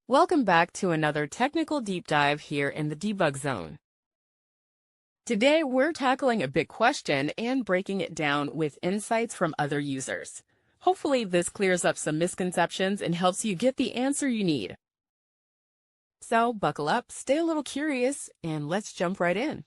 Welcome back to another technical deep dive here in the debug zone. Today, we're tackling a big question and breaking it down with insights from other users. Hopefully, this clears up some misconceptions and helps you get the answer you need. So, buckle up, stay a little curious, and let's jump right in.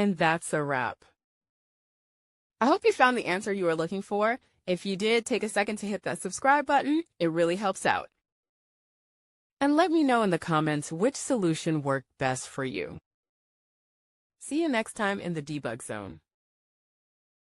And that's a wrap. I hope you found the answer you were looking for. If you did, take a second to hit that subscribe button. It really helps out. And let me know in the comments which solution worked best for you. See you next time in the debug zone.